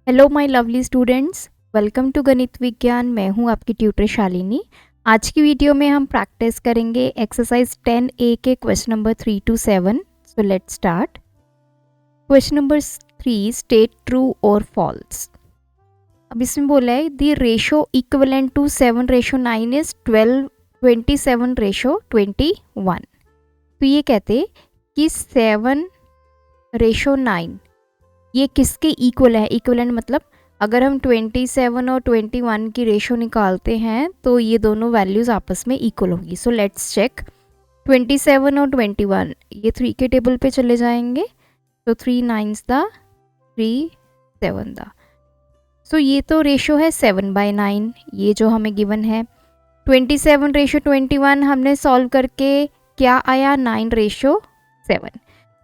Hello my lovely students, welcome to Ganit Vigyan. मैं हूं आपकी ट्यूटर शालिनी। आज की वीडियो में हम प्रैक्टिस करेंगे एक्सरसाइज 10A के question number 3 to 7। So let's start. Question number 3, state true और फॉल्स। अब इसमें बोला है the ratio equivalent to 7:9 is 27:21। तो ये कहते कि 7:9 ये किसके इक्वल है। इक्वलेंट मतलब अगर हम 27 और 21 की रेशो निकालते हैं तो ये दोनों वैल्यूज आपस में इक्वल होगी। So let's check. 27 और 21 ये 3 के टेबल पे चले जाएंगे, तो 3 9s दा 3 7 दा। सो ये तो रेशो है 7/9, ये जो हमें गिवन है। 27:21 हमने सॉल्व करके क्या आया, 9:7।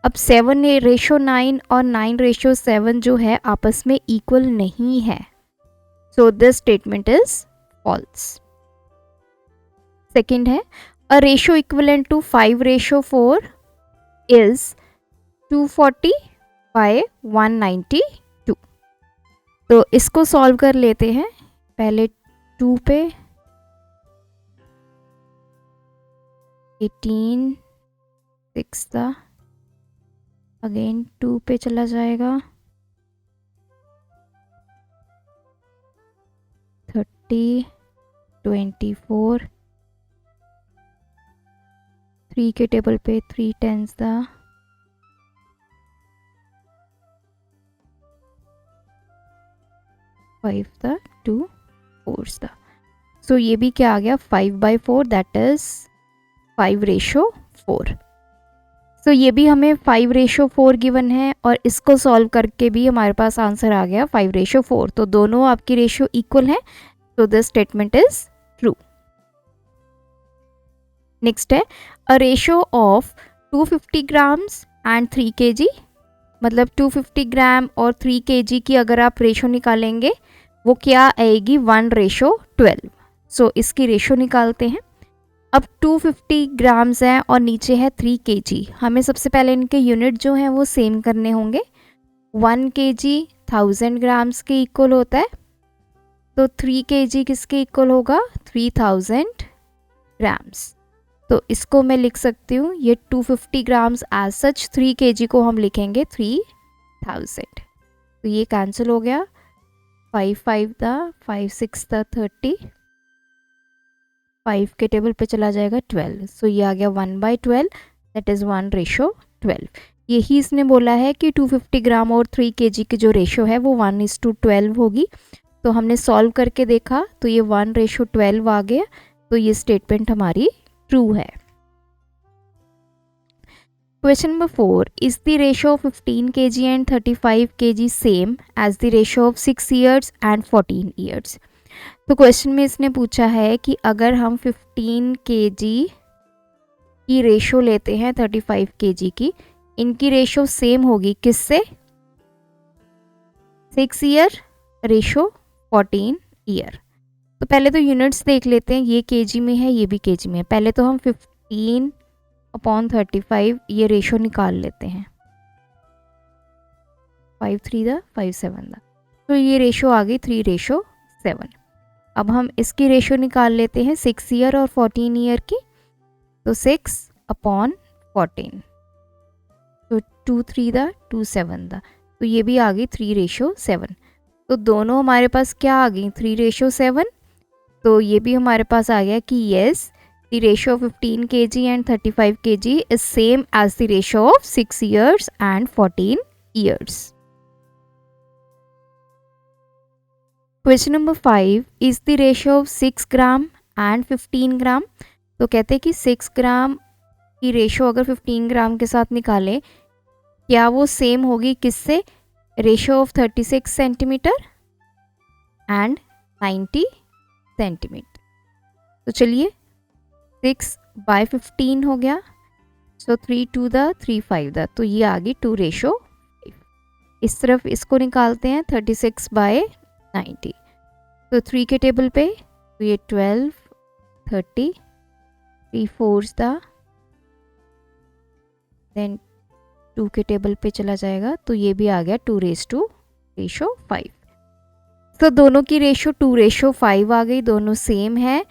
अब 7:9 और 9:7 जो है आपस में इक्वल नहीं है, so this statement is false. Second है a ratio equivalent to 5:4 is 240/192। तो इसको सॉल्व कर लेते हैं। पहले 2 पे 18 6 था, अगेन 2 पे चला जाएगा, 30 24, 3 के टेबल पे 3 10s था, 5 था, 2 4s था। सो ये भी क्या आ गया, 5/4, दैट इज 5:4। सो ये भी हमें 5:4 गिवन है और इसको सॉल्व करके भी हमारे पास आंसर आ गया 5:4। तो दोनों आपकी रेशियो इक्वल है, तो this statement is true. Next है a ratio of 250 grams and 3 kg। मतलब 250 ग्राम और 3 kg की अगर आप रेशो निकालेंगे वो क्या आएगी, 1:12। सो इसकी रेशो निकालते हैं। अब 250 ग्राम्स है और नीचे है 3 kg। हमें सबसे पहले इनके यूनिट जो हैं वो सेम करने होंगे। 1 kg 1000 ग्राम्स के इक्वल होता है, तो 3 kg किसके इक्वल होगा, 3000 ग्राम्स। तो इसको मैं लिख सकती हूँ, ये 250 ग्राम्स एज सच, 3 kg को हम लिखेंगे 3000। तो ये कैंसिल हो गया, 5 5 था, 5 6 था 30, 5 के टेबल पे चला जाएगा 12। सो ये आ गया 1/12, दैट इज़ 1:12। यही इसने बोला है कि 250 ग्राम और 3 kg की जो रेशो है वो 1:12 होगी। तो हमने सॉल्व करके देखा तो ये 1:12 आ गया, तो ये स्टेटमेंट हमारी ट्रू है। Question number 4, is the ratio of 15 kg and 35 kg same as the ratio of 6 years and 14 years। तो क्वेश्चन में इसने पूछा है कि अगर हम 15 kg की रेशो लेते हैं 35 kg की, इनकी रेशो सेम होगी किससे, 6 year रेशो 14 year। तो पहले तो यूनिट्स देख लेते हैं, ये kg में है, ये भी kg में है। पहले तो हम 15/35 ये रेशो निकाल लेते हैं, 5 3 दा 5 7 दा। तो ये रेशो आ गई 3:7। अब हम इसकी रेशो निकाल लेते हैं 6 year और 14 year की, तो 6/14। तो 2 3 दा 2 7 दा, तो ये भी आ गई 3:7। तो दोनों हमारे पास क्या आ गई, 3:7। तो ये भी हमारे पास आ गया कि yes, the ratio of 15 kg and 35 kg is same as the ratio of 6 years and 14 years। Question number 5, is the ratio of 6 gram and 15 gram. तो कहते हैं कि 6 ग्राम की रेशो अगर 15 ग्राम के साथ निकालें, क्या वो सेम होगी किससे, ratio of 36 centimetre and 90 centimetre. तो चलिए 6/15 हो गया, सो 3 2 दा 3 5 दा, तो ये आ गई 2:5। इस तरफ इसको निकालते हैं 36/90। तो 3 के टेबल पे तो ये 12 30, 3 4s दा, देन 2 के टेबल पे चला जाएगा, तो ये भी आ गया 2:5। तो दोनों की रेशो 2:5 आ गई, दोनों सेम है।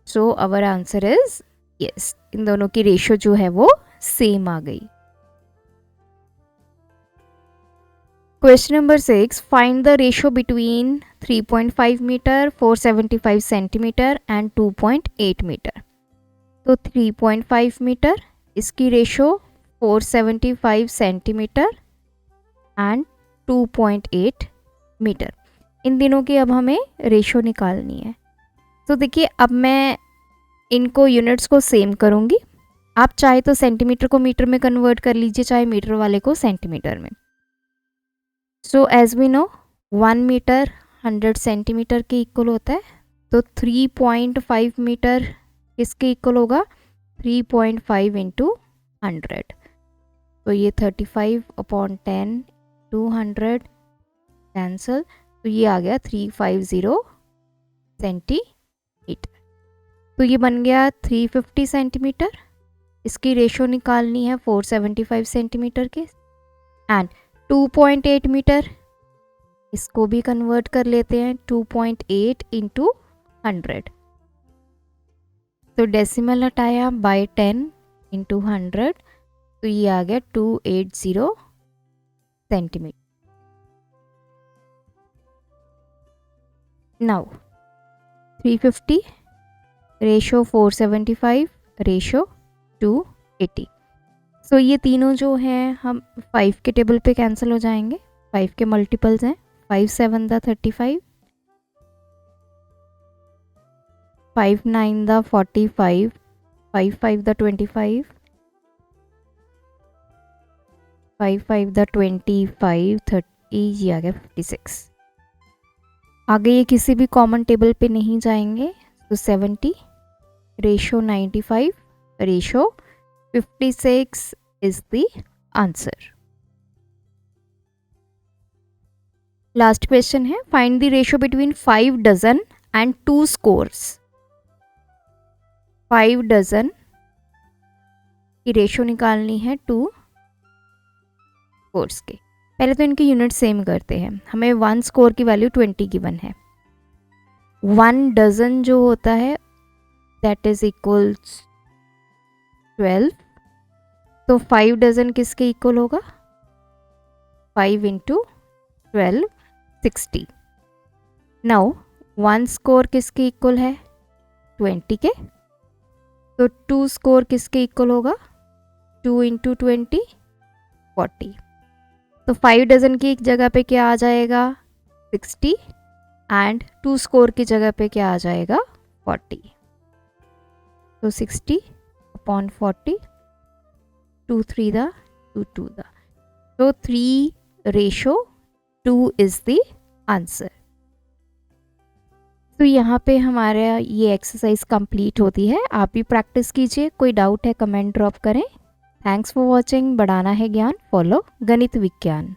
So our answer is yes, इन दोनों की रेशो जो है वो सेम आ गई। Question number 6, find the ratio between 3.5 metre, 475 centimetre and 2.8 metre. तो 3.5 मीटर, इसकी रेशो 475 सेंटीमीटर एंड 2.8 मीटर। इन दिनों की अब हमें रेशो निकालनी है। तो देखिए अब मैं इनको यूनिट्स को सेम करूँगी। आप चाहे तो सेंटीमीटर को मीटर में कन्वर्ट कर लीजिए, चाहे मीटर वाले को सेंटीमीटर में। So as we know 1 metre 100 centimetre के इक्वल होता है। तो 3.5 मीटर किसके इक्वल होगा? 3.5 इंटू 100। तो ये 35/10 200 कैंसल, तो ये आ गया 350 सेंटीमीटर। तो ये बन गया 350 सेंटीमीटर। इसकी रेशो निकालनी है 475 सेंटीमीटर के। एंड 2.8 मीटर, इसको भी कन्वर्ट कर लेते हैं 2.8 इंटू 100। तो डेसिमल हटाया बाय 10 इंटू 100, तो ये आ गया 280 सेंटीमीटर। Now 350 ratio 475 ratio 280। सो ये तीनों जो हैं हम 5 के टेबल पे कैंसिल हो जाएंगे। 5 के मल्टीपल्स हैं, 5 7 दा 35, 5 9 दा 45, 5 5 दा 25, 5 5 दा 25 30, ये आ गया 56। आगे ये किसी भी कॉमन टेबल पे नहीं जाएंगे। तो 70 ratio 95 ratio 56 is the answer. Last question है, find the ratio between 5 dozen and 2 scores. 5 dozen की रेशो निकालनी है 2 स्कोर्स के। पहले तो इनके यूनिट सेम करते हैं। हमें 1 स्कोर की वैल्यू 20 गिवन है। 1 डजन जो होता है दैट इज इक्वल्स 12। तो 5 डजन किसके इक्वल होगा? 5 इंटू 12 60। नाउ 1 स्कोर किसके इक्वल है? 20 के। तो 2 स्कोर किसके इक्वल होगा? 2 इंटू 20 40। तो 5 डजन की एक जगह पे क्या आ जाएगा? 60 एंड 2 स्कोर की जगह पे क्या आ जाएगा? 40। तो 60/40, 2 3 दा 2 2 दा। तो 3:2 इज द आंसर। तो यहाँ पे हमारा ये एक्सरसाइज कंप्लीट होती है। आप भी प्रैक्टिस कीजिए। कोई डाउट है कमेंट ड्रॉप करें। Thanks for watching. बढ़ाना है ज्ञान, फॉलो गणित विज्ञान।